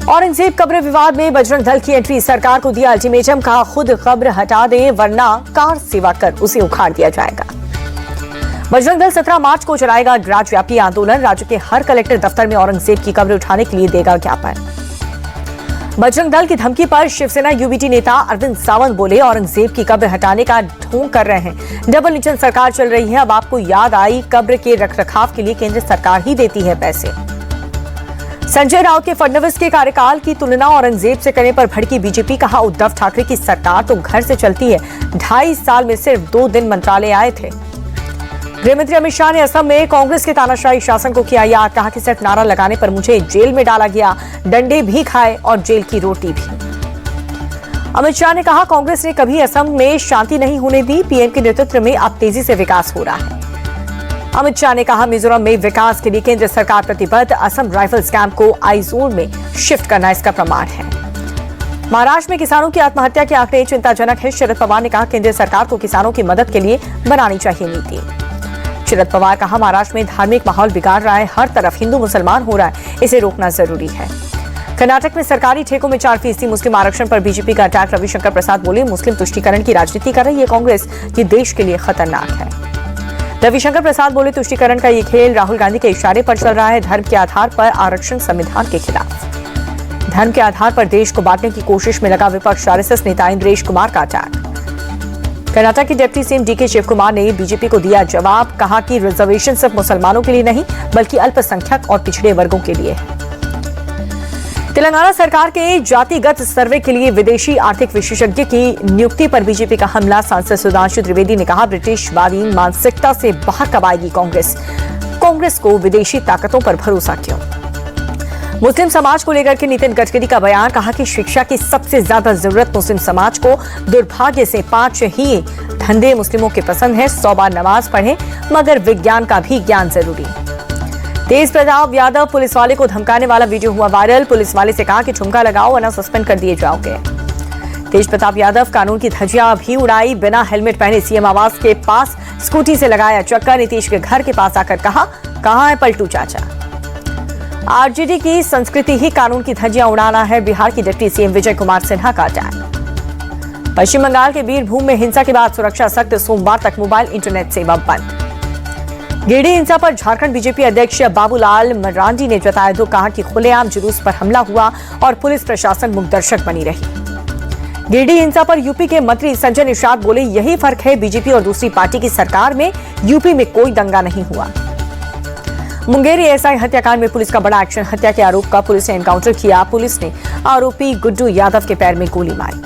औरंगजेब कब्र विवाद में बजरंग दल की एंट्री, सरकार को दिया अल्टीमेटम, कहा खुद कब्र हटा दें वरना कार सेवा कर उसे उखाड़ दिया जाएगा। बजरंग दल 17 मार्च को चलाएगा राज्यव्यापी आंदोलन, राज्य के हर कलेक्टर दफ्तर में औरंगजेब की कब्र उठाने के लिए देगा ज्ञापन। बजरंग दल की धमकी पर शिवसेना यूबीटी नेता अरविंद सावंत बोले, औरंगजेब की कब्र हटाने का ढोंग कर रहे हैं, डबल इंजन सरकार चल रही है। अब आपको याद आई, कब्र के रखरखाव के लिए केंद्र सरकार ही देती है पैसे। संजय राउत के फडणवीस के कार्यकाल की तुलना औरंगजेब से करने पर भड़की बीजेपी, कहा उद्धव ठाकरे की सरकार तो घर से चलती है, 2.5 साल में सिर्फ 2 दिन मंत्रालय आए थे। गृहमंत्री अमित शाह ने असम में कांग्रेस के तानाशाही शासन को किया याद, कहा कि सिर्फ नारा लगाने पर मुझे जेल में डाला गया, डंडे भी खाए और जेल की रोटी भी। अमित शाह ने कहा, कांग्रेस ने कभी असम में शांति नहीं होने दी, पीएम के नेतृत्व में अब तेजी से विकास हो रहा है। अमित शाह ने कहा, मिजोरम में विकास के लिए केंद्र सरकार प्रतिबद्ध, असम राइफल्स कैंप को आईजोन में शिफ्ट करना इसका प्रमाण है। महाराष्ट्र में किसानों की आत्महत्या के आंकड़े चिंताजनक है, शरद पवार ने कहा, केंद्र सरकार को किसानों की मदद के लिए बनानी चाहिए नीति। शरद पवार कहा, महाराष्ट्र में धार्मिक माहौल बिगाड़ रहा है, हर तरफ हिंदू मुसलमान हो रहा है, इसे रोकना जरूरी है। कर्नाटक में सरकारी ठेकों में 4% मुस्लिम आरक्षण पर बीजेपी का अटैक, रविशंकर प्रसाद बोले, मुस्लिम तुष्टीकरण की राजनीति कर रही है कांग्रेस, ये देश के लिए खतरनाक है। रविशंकर प्रसाद बोले, तुष्टीकरण का ये खेल राहुल गांधी के इशारे पर चल रहा है, धर्म के आधार पर आरक्षण संविधान के खिलाफ। धर्म के आधार पर देश को बांटने की कोशिश में लगा विपक्ष, आरएसएस नेता इंद्रेश कुमार का अटैक। कर्नाटक के deputy CM DK Shivakumar ने बीजेपी को दिया जवाब, कहा कि रिजर्वेशन सिर्फ मुसलमानों के लिए नहीं बल्कि अल्पसंख्यक और पिछड़े वर्गों के लिए है। तेलंगाना सरकार के जातिगत सर्वे के लिए विदेशी आर्थिक विशेषज्ञ की नियुक्ति पर बीजेपी का हमला, सांसद सुधांशु त्रिवेदी ने कहा, ब्रिटिशवादी मानसिकता से बाहर कब आएगी कांग्रेस को विदेशी ताकतों पर भरोसा क्यों। मुस्लिम समाज को लेकर के नितिन गडकरी का बयान, कहा कि शिक्षा की सबसे ज्यादा जरूरत मुस्लिम समाज को, दुर्भाग्य से 5 ही धंधे मुस्लिमों के पसंद है, 100 बार नमाज पढ़े मगर विज्ञान का भी ज्ञान जरूरी। तेज प्रताप यादव पुलिस वाले को धमकाने वाला वीडियो हुआ वायरल, पुलिस वाले से कहा कि ठुमका लगाओ वरना सस्पेंड कर दिए जाओगे। तेज प्रताप यादव कानून की धज्जियां भी उड़ाई, बिना हेलमेट पहने सीएम आवास के पास स्कूटी से लगाया चक्का, नीतीश के घर के पास आकर कहा, कहां है पलटू चाचा। आरजेडी की संस्कृति ही कानून की धज्जियां उड़ाना है, बिहार की डिप्टी सीएम विजय कुमार सिन्हा का अटैक। पश्चिम बंगाल के बीरभूम में हिंसा के बाद सुरक्षा सख्त, सोमवार तक मोबाइल इंटरनेट सेवा बंद। गिरिडीह हिंसा पर झारखंड बीजेपी अध्यक्ष बाबूलाल मरांडी ने जताया दुख, कहा कि खुलेआम जुलूस पर हमला हुआ और पुलिस प्रशासन मूकदर्शक बनी रही। गिरिडीह हिंसा पर यूपी के मंत्री संजय निषाद बोले, यही फर्क है बीजेपी और दूसरी पार्टी की सरकार में, यूपी में कोई दंगा नहीं हुआ। मुंगेरी एसआई हत्याकांड में पुलिस का बड़ा एक्शन, हत्या के आरोप का पुलिस ने एनकाउंटर किया, पुलिस ने आरोपी गुड्डू यादव के पैर में गोली मारी।